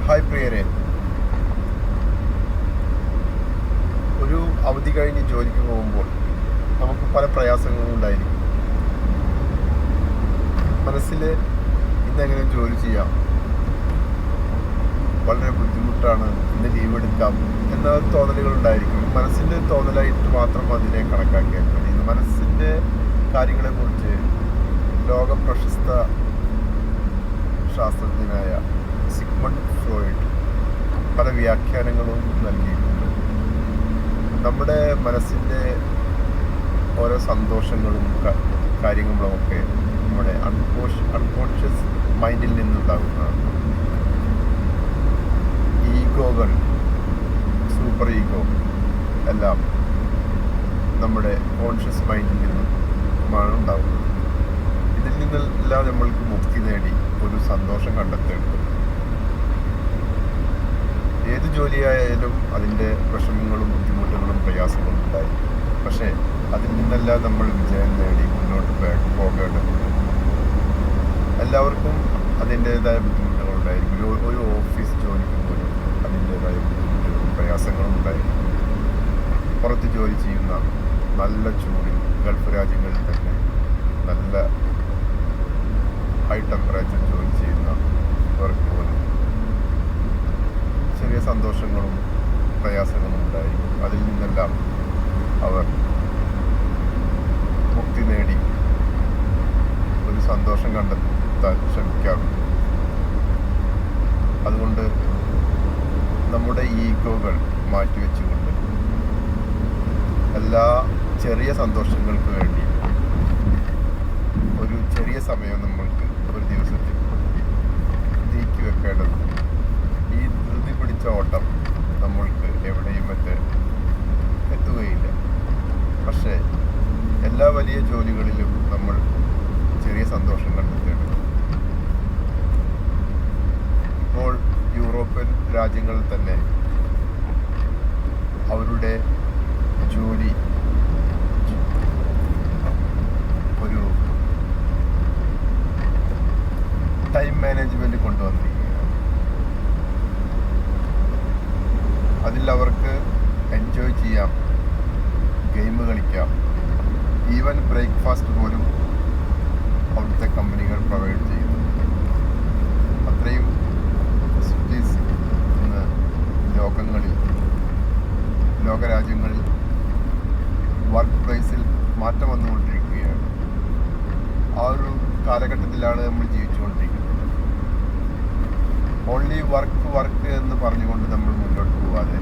Hi പ്രിയരെ, ഒരു അവധി കഴിഞ്ഞ് ജോലിക്ക് പോകുമ്പോൾ നമുക്ക് പല പ്രയാസങ്ങളും ഉണ്ടായിരിക്കും. മനസ്സിൽ ഇന്നെങ്ങനെ ജോലി ചെയ്യാം, വളരെ ബുദ്ധിമുട്ടാണ്, ഇന്ന് ലീവ് എടുക്കാം എന്ന തോന്നലുകൾ ഉണ്ടായിരിക്കും. മനസ്സിൻ്റെ തോന്നലായിട്ട് മാത്രം അതിനെ കണക്കാക്കിയാൽ മതി. മനസ്സിൻ്റെ കാര്യങ്ങളെക്കുറിച്ച് ലോക പ്രശസ്ത ശാസ്ത്രജ്ഞനായ സിഗ്മണ്ട് ഫ്രോയിഡ് പല വ്യാഖ്യാനങ്ങളും നൽകിയിട്ടുണ്ട്. നമ്മുടെ മനസ്സിൻ്റെ ഓരോ സന്തോഷങ്ങളും കാര്യങ്ങളുമൊക്കെ നമ്മുടെ അൺകോൺഷ്യസ് മൈൻഡിൽ നിന്നുണ്ടാകുന്നതാണ്. ഈഗോകൾ, സൂപ്പർ ഈഗോ എല്ലാം നമ്മുടെ കോൺഷ്യസ് മൈൻഡിൽ നിന്നുമാണ് ഉണ്ടാകുന്നത്. ഇതിൽ നിന്നെല്ലാം നമ്മൾക്ക് മുക്തി നേടി ഒരു സന്തോഷം കണ്ടെത്തേണ്ടത്. ഏത് ജോലിയായാലും അതിൻ്റെ വിഷമങ്ങളും ബുദ്ധിമുട്ടുകളും പ്രയാസങ്ങളും ഉണ്ടായി. പക്ഷേ അതിൽ നിന്നെല്ലാം നമ്മൾ വിജയം നേടി മുന്നോട്ട് പോകേണ്ടതുണ്ട്. എല്ലാവർക്കും അതിൻ്റേതായ ബുദ്ധിമുട്ടുകൾ ഉണ്ടായിരിക്കും. ഒരു ഓഫീസ് ജോലിക്ക് പോലും അതിൻ്റേതായ ബുദ്ധിമുട്ടുകളും പ്രയാസങ്ങളും ഉണ്ടായിരിക്കും. പുറത്ത് ജോലി ചെയ്യുന്ന നല്ല ചൂടിൽ ഗൾഫ് രാജ്യങ്ങളിൽ തന്നെ നല്ല ഹൈ ടെമ്പറേച്ചർ ജോലി ചെയ്യുന്നവർക്ക് പോലും ചെറിയ സന്തോഷങ്ങളും പ്രയാസങ്ങളും ഉണ്ടായിരിക്കും. അതിൽ നിന്നെല്ലാം അവർ മുക്തി നേടി ഒരു സന്തോഷം കണ്ടെത്താൻ ശ്രമിക്കാറുണ്ട്. അതുകൊണ്ട് നമ്മുടെ ഈഗോകൾ മാറ്റിവെച്ചുകൊണ്ട് എല്ലാ ചെറിയ സന്തോഷങ്ങൾക്ക് വേണ്ടി ഒരു ചെറിയ സമയം നമ്മൾക്ക് ഒരു ദിവസത്തിൽ നീക്കി വെക്കേണ്ടതുണ്ട്. ഈ ധൃതി പിടിച്ച ഓട്ടം നമ്മൾക്ക് എവിടെയും എത്തുകയില്ല. പക്ഷേ എല്ലാ വലിയ ജോലികളിലും നമ്മൾ ചെറിയ സന്തോഷം കണ്ടെത്തേണ്ടത്. ഇപ്പോൾ യൂറോപ്യൻ രാജ്യങ്ങളിൽ തന്നെ അവരുടെ ജോലി ഒരു ടൈം മാനേജ്മെന്റ് കൊണ്ടുവന്നിരിക്കുകയാണ്. അതിൽ അവർക്ക് എൻജോയ് ചെയ്യാം, ഗെയിം കളിക്കാം, ഈവൻ ബ്രേക്ക്ഫാസ്റ്റ് പോലും അവിടുത്തെ കമ്പനികൾ പ്രൊവൈഡ് ചെയ്യുന്നു. അത്രയും ഫെസിലിറ്റീസ് ഇന്ന് ലോകരാജ്യങ്ങളിൽ വർക്ക് പ്ലേസിൽ മാറ്റം വന്നുകൊണ്ടിരിക്കുകയാണ്. ആ ഒരു കാലഘട്ടത്തിലാണ് നമ്മൾ ജീവിച്ചുകൊണ്ടിരിക്കുന്നത്. ഓൺലി വർക്ക് എന്ന് പറഞ്ഞുകൊണ്ട് നമ്മൾ മുന്നോട്ട് പോകാതെ